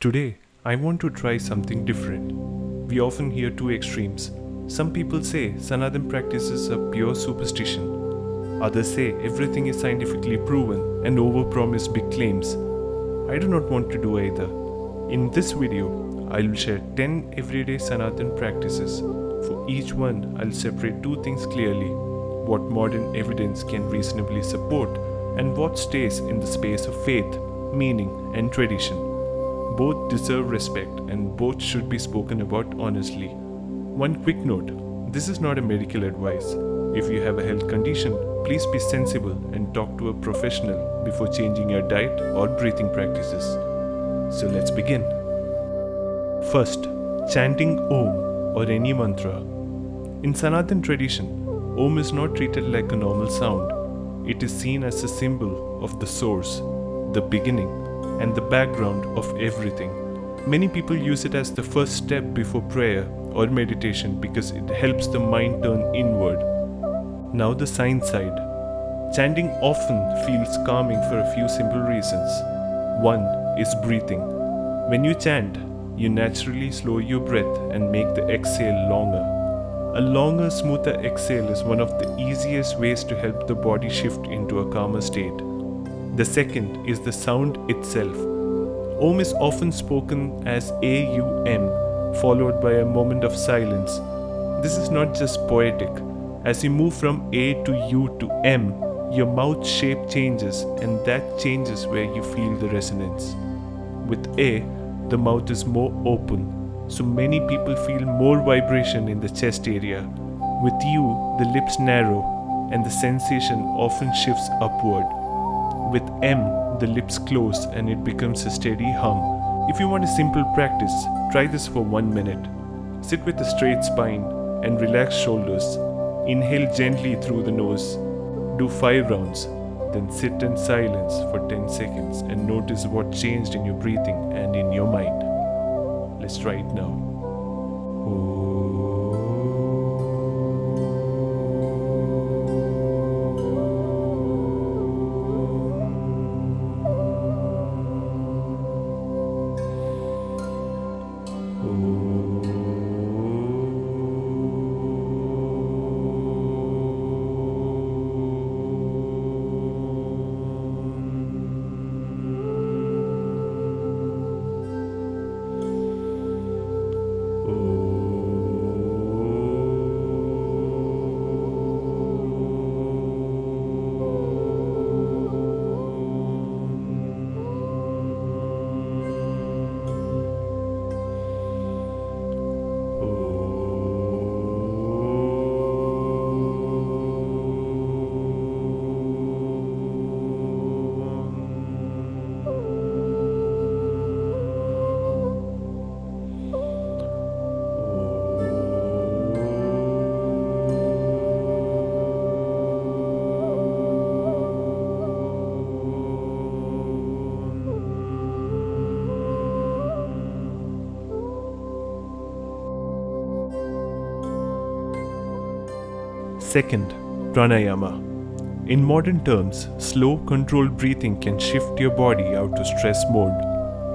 Today, I want to try something different. We often hear two extremes. Some people say Sanatan practices are pure superstition. Others say everything is scientifically proven and overpromise big claims. I do not want to do either. In this video, I will share 10 everyday Sanatan practices. For each one, I'll separate two things clearly: what modern evidence can reasonably support, and what stays in the space of faith, meaning, and tradition. Both deserve respect and both should be spoken about honestly. One quick note: this is not a medical advice. If you have a health condition, please be sensible and talk to a professional before changing your diet or breathing practices. So let's begin. First, chanting Om or any mantra. In Sanatan tradition, Om is not treated like a normal sound. It is seen as a symbol of the source, the beginning, and the background of everything. Many people use it as the first step before prayer or meditation because it helps the mind turn inward. Now the science side. Chanting often feels calming for a few simple reasons. One is breathing. When you chant, you naturally slow your breath and make the exhale longer. A longer, smoother exhale is one of the easiest ways to help the body shift into a calmer state. The second is the sound itself. Om is often spoken as A-U-M, followed by a moment of silence. This is not just poetic. As you move from A to U to M, your mouth shape changes, and that changes where you feel the resonance. With A, the mouth is more open, so many people feel more vibration in the chest area. With U, the lips narrow, and the sensation often shifts upward. With M, the lips close and it becomes a steady hum. If you want a simple practice, try this for 1 minute. Sit with a straight spine and relaxed shoulders. Inhale gently through the nose. Do 5 rounds. Then sit in silence for 10 seconds and notice what changed in your breathing and in your mind. Let's try it now. Second, Pranayama. In modern terms, slow, controlled breathing can shift your body out of stress mode.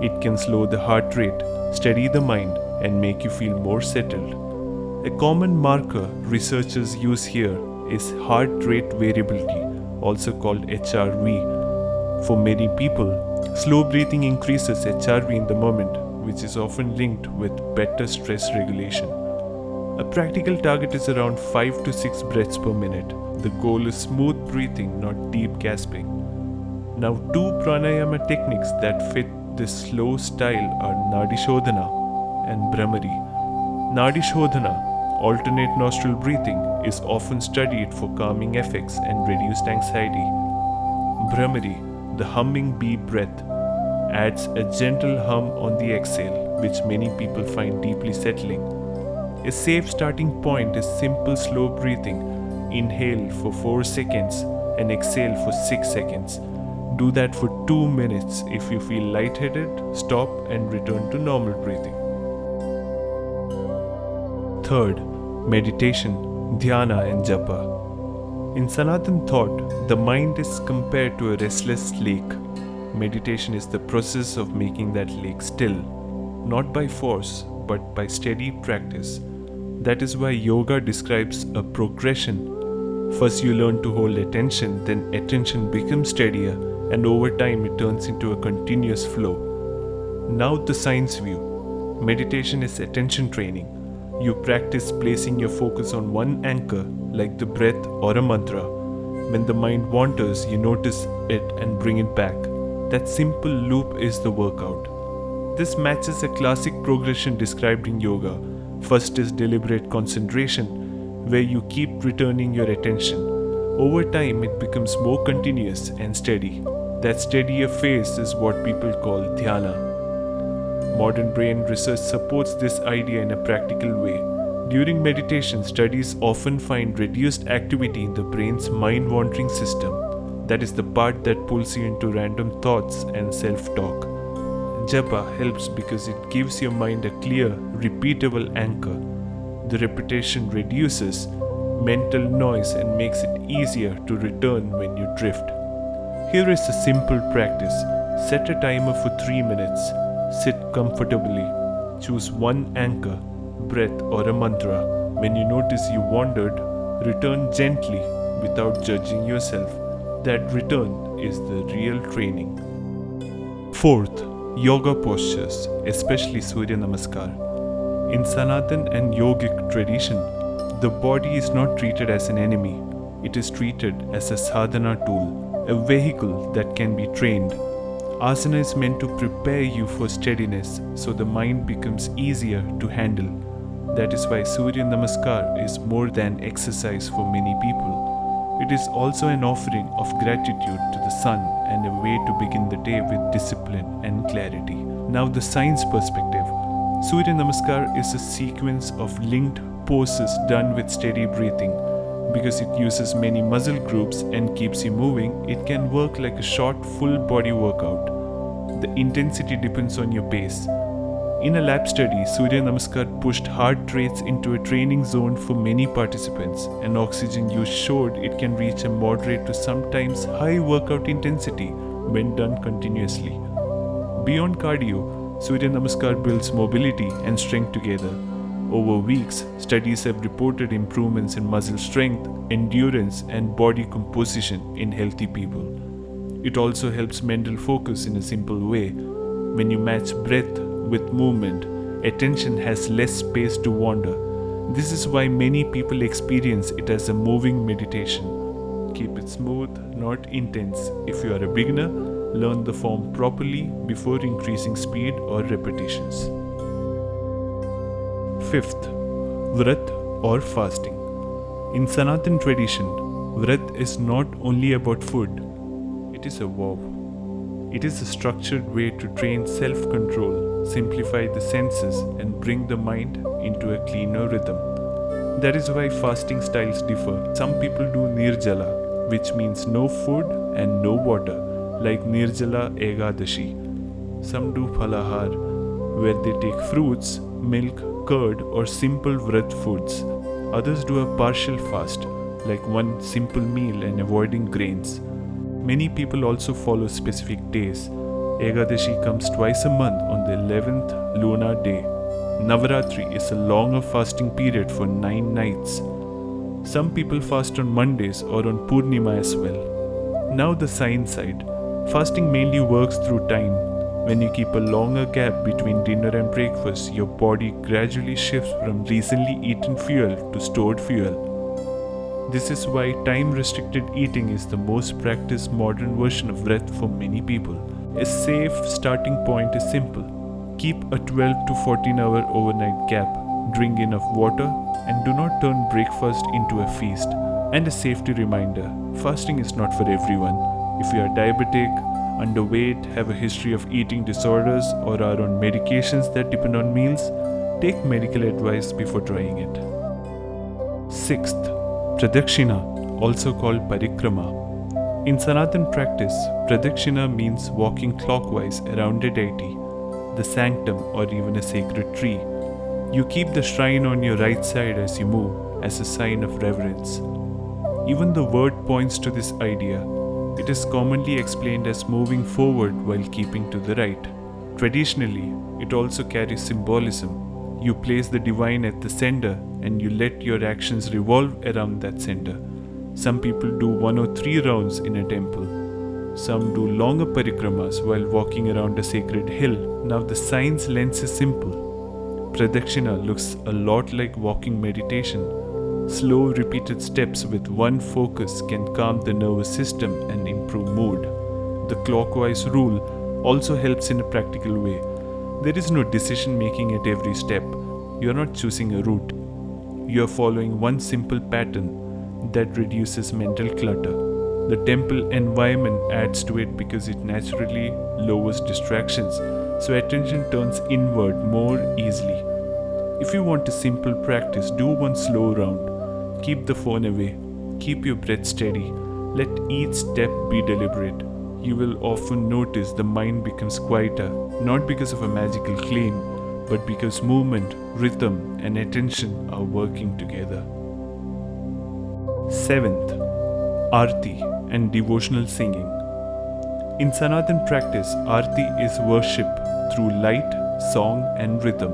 It can slow the heart rate, steady the mind, and make you feel more settled. A common marker researchers use here is heart rate variability, also called HRV. For many people, slow breathing increases HRV in the moment, which is often linked with better stress regulation. A practical target is around 5 to 6 breaths per minute. The goal is smooth breathing, not deep gasping. Now, 2 pranayama techniques that fit this slow style are Nadi Shodhana and Bhramari. Nadi Shodhana, alternate nostril breathing, is often studied for calming effects and reduced anxiety. Bhramari, the humming bee breath, adds a gentle hum on the exhale, which many people find deeply settling. A safe starting point is simple slow breathing. Inhale for 4 seconds and exhale for 6 seconds. Do that for 2 minutes. If you feel lightheaded, stop and return to normal breathing. Third, meditation, dhyana and japa. In Sanatan thought, the mind is compared to a restless lake. meditation is the process of making that lake still, not by force, but by steady practice. That is why yoga describes a progression. First you learn to hold attention, then attention becomes steadier, and over time it turns into a continuous flow. Now the science view. Meditation is attention training. You practice placing your focus on one anchor, like the breath or a mantra. When the mind wanders, you notice it and bring it back. That simple loop is the workout. This matches a classic progression described in yoga. First is deliberate concentration, where you keep returning your attention. Over time, it becomes more continuous and steady. That steadier phase is what people call dhyana. Modern brain research supports this idea in a practical way. During meditation, studies often find reduced activity in the brain's mind-wandering system. That is the part that pulls you into random thoughts and self-talk. Japa helps because it gives your mind a clear, repeatable anchor. The repetition reduces mental noise and makes it easier to return when you drift. Here is a simple practice. Set a timer for 3 minutes. Sit comfortably. Choose one anchor, breath or a mantra. When you notice you wandered, return gently without judging yourself. That return is the real training. Fourth, yoga postures, especially Surya Namaskar. In Sanatan and yogic tradition, the body is not treated as an enemy. It is treated as a sadhana tool, a vehicle that can be trained. Asana is meant to prepare you for steadiness, so the mind becomes easier to handle. That is why Surya Namaskar is more than exercise for many people. It is also an offering of gratitude to the sun and a way to begin the day with discipline and clarity. Now the science perspective. Surya Namaskar is a sequence of linked poses done with steady breathing. Because it uses many muscle groups and keeps you moving, it can work like a short full body workout. The intensity depends on your pace. In a lab study, Surya Namaskar pushed heart rates into a training zone for many participants, and oxygen use showed it can reach a moderate to sometimes high workout intensity when done continuously. Beyond cardio, Surya Namaskar builds mobility and strength together. Over weeks, studies have reported improvements in muscle strength, endurance, and body composition in healthy people. It also helps mental focus in a simple way. When you match breath with movement, attention has less space to wander. This is why many people experience it as a moving meditation. Keep it smooth, not intense. If you are a beginner, learn the form properly before increasing speed or repetitions. Fifth, Vrat or fasting. In Sanatan tradition, Vrat is not only about food, it is a vow. It is a structured way to train self-control, simplify the senses, and bring the mind into a cleaner rhythm. That is why fasting styles differ. Some people do Nirjala, which means no food and no water, like Nirjala Ekadashi. Some do Phalahar, where they take fruits, milk, curd, or simple Vrat foods. Others do a partial fast, like one simple meal and avoiding grains. Many people also follow specific days. Ekadashi comes twice a month on the 11th lunar day. Navaratri is a longer fasting period for 9 nights. Some people fast on Mondays or on Purnima as well. Now the science side. Fasting mainly works through time. When you keep a longer gap between dinner and breakfast, your body gradually shifts from recently eaten fuel to stored fuel. This is why time-restricted eating is the most practiced modern version of Vrat for many people. A safe starting point is simple. Keep a 12 to 14 hour overnight gap, drink enough water, and do not turn breakfast into a feast. And a safety reminder, fasting is not for everyone. If you are diabetic, underweight, have a history of eating disorders, or are on medications that depend on meals, take medical advice before trying it. Sixth, Pradakshina, also called Parikrama. In Sanatan practice, Pradakshina means walking clockwise around a deity, the sanctum, or even a sacred tree. You keep the shrine on your right side as you move, as a sign of reverence. Even the word points to this idea. It is commonly explained as moving forward while keeping to the right. Traditionally, it also carries symbolism. You place the divine at the center and you let your actions revolve around that center. Some people do 1 or 3 rounds in a temple. Some do longer parikramas while walking around a sacred hill. Now the science lens is simple. Pradakshina looks a lot like walking meditation. Slow, repeated steps with one focus can calm the nervous system and improve mood. The clockwise rule also helps in a practical way. There is no decision making at every step. You are not choosing a route. You are following one simple pattern that reduces mental clutter. The temple environment adds to it because it naturally lowers distractions, so attention turns inward more easily. If you want a simple practice, do one slow round. Keep the phone away. Keep your breath steady. Let each step be deliberate. You will often notice the mind becomes quieter, not because of a magical claim, but because movement, rhythm, and attention are working together. 7th, Aarti and devotional singing. In Sanatan practice, Aarti is worship through light, song, and rhythm.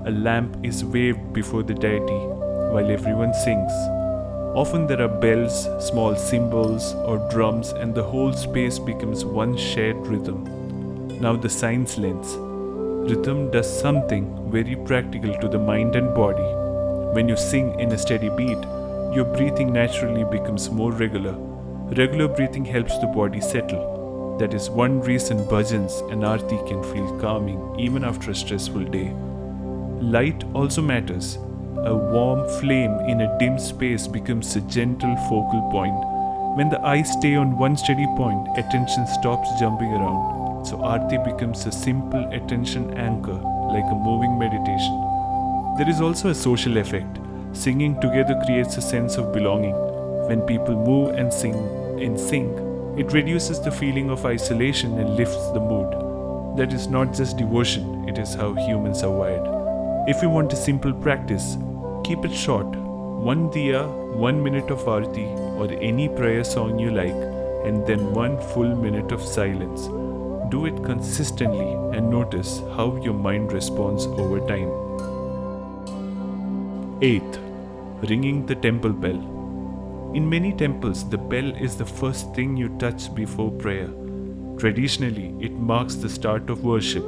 A lamp is waved before the deity while everyone sings. Often there are bells, small cymbals, or drums, and the whole space becomes one shared rhythm. Now the science lens. Rhythm does something very practical to the mind and body. When you sing in a steady beat, your breathing naturally becomes more regular. Regular breathing helps the body settle. That is one reason bhajans and aarti can feel calming even after a stressful day. Light also matters. A warm flame in a dim space becomes a gentle focal point. When the eyes stay on one steady point, attention stops jumping around. So Aarti becomes a simple attention anchor, like a moving meditation. There is also a social effect. Singing together creates a sense of belonging. When people move and sing in sync, it reduces the feeling of isolation and lifts the mood. That is not just devotion, it is how humans are wired. If you want a simple practice, keep it short. 1 diya, 1 minute of Aarti or any prayer song you like, and then 1 full minute of silence. Do it consistently and notice how your mind responds over time. 8th, ringing the temple bell. In many temples, the bell is the first thing you touch before prayer. Traditionally, it marks the start of worship.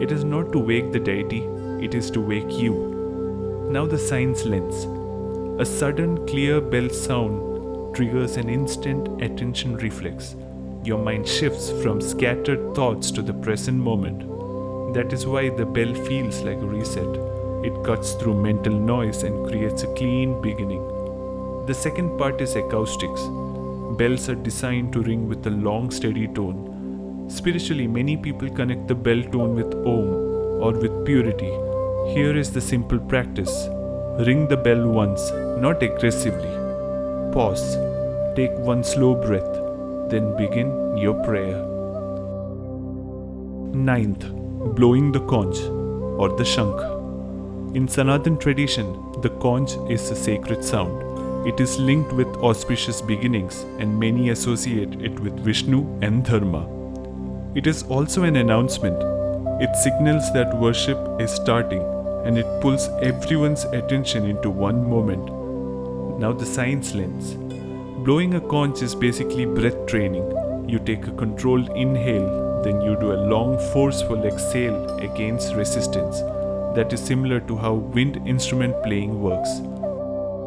It is not to wake the deity, it is to wake you. Now the science lens. A sudden clear bell sound triggers an instant attention reflex. Your mind shifts from scattered thoughts to the present moment. That is why the bell feels like a reset. It cuts through mental noise and creates a clean beginning. The second part is acoustics. Bells are designed to ring with a long, steady tone. Spiritually, many people connect the bell tone with Om or with purity. Here is the simple practice. Ring the bell once, not aggressively. Pause. Take 1 slow breath. Then begin your prayer. 9th, blowing the conch or the Shankh. In Sanatan tradition, the conch is a sacred sound. It is linked with auspicious beginnings and many associate it with Vishnu and Dharma. It is also an announcement. It signals that worship is starting and it pulls everyone's attention into one moment. Now the science lens. Blowing a conch is basically breath training. You take a controlled inhale, then you do a long forceful exhale against resistance. That is similar to how wind instrument playing works.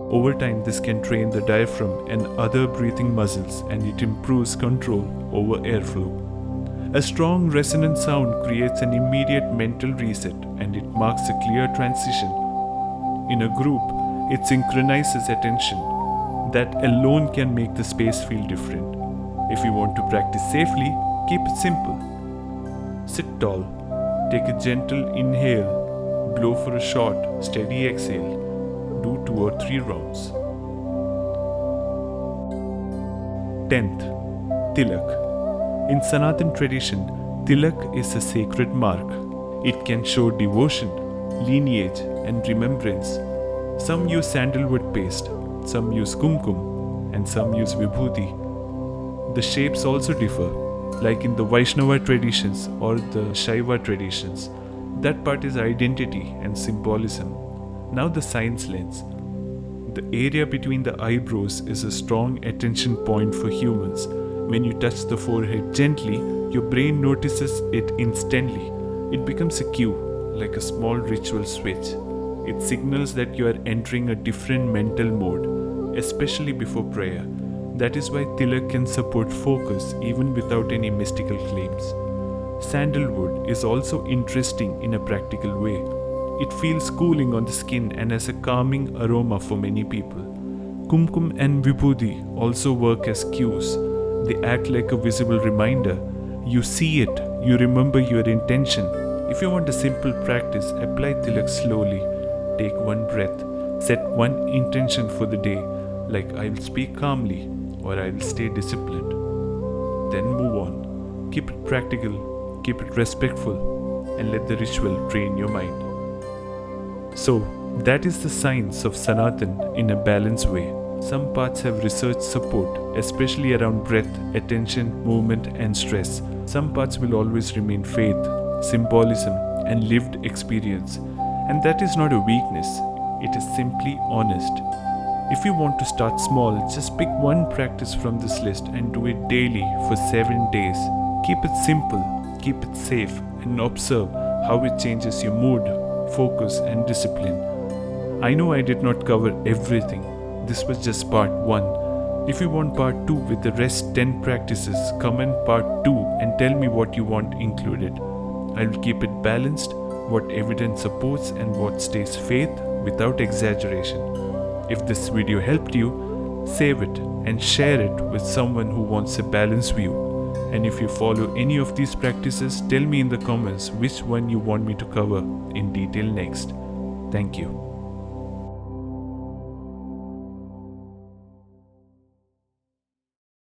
Over time, this can train the diaphragm and other breathing muscles, and it improves control over airflow. A strong resonant sound creates an immediate mental reset, and it marks a clear transition. In a group, it synchronizes attention. That alone can make the space feel different. If you want to practice safely, keep it simple. Sit tall, take a gentle inhale, blow for a short, steady exhale. Do 2 or 3 rounds. 10th, Tilak. In Sanatan tradition, Tilak is a sacred mark. It can show devotion, lineage, and remembrance. Some use sandalwood paste, some use kumkum, and some use vibhuti. The shapes also differ, like in the Vaishnava traditions or the Shaiva traditions. That part is identity and symbolism. Now the science lens. The area between the eyebrows is a strong attention point for humans. When you touch the forehead gently, your brain notices it instantly. It becomes a cue, like a small ritual switch. It signals that you are entering a different mental mode, especially before prayer. That is why Tilak can support focus even without any mystical claims. Sandalwood is also interesting in a practical way. It feels cooling on the skin and has a calming aroma for many people. Kumkum and vibhuti also work as cues. They act like a visible reminder. You see it, you remember your intention. If you want a simple practice, apply Tilak slowly. Take one breath, set one intention for the day, like I will speak calmly or I will stay disciplined. Then move on. Keep it practical, keep it respectful, and let the ritual train your mind. So, that is the science of Sanatan in a balanced way. Some parts have research support, especially around breath, attention, movement, and stress. Some parts will always remain faith, symbolism, and lived experience. And that is not a weakness, it is simply honest. If you want to start small, just pick one practice from this list and do it daily for 7 days. Keep it simple, keep it safe, and observe how it changes your mood, focus, and discipline. I know I did not cover everything. This was just part 1. If you want part 2 with the rest 10 practices, comment part 2 and tell me what you want included. I will keep it balanced, what evidence supports and what stays faith without exaggeration. If this video helped you, save it and share it with someone who wants a balanced view. And if you follow any of these practices, tell me in the comments which one you want me to cover in detail next. Thank you.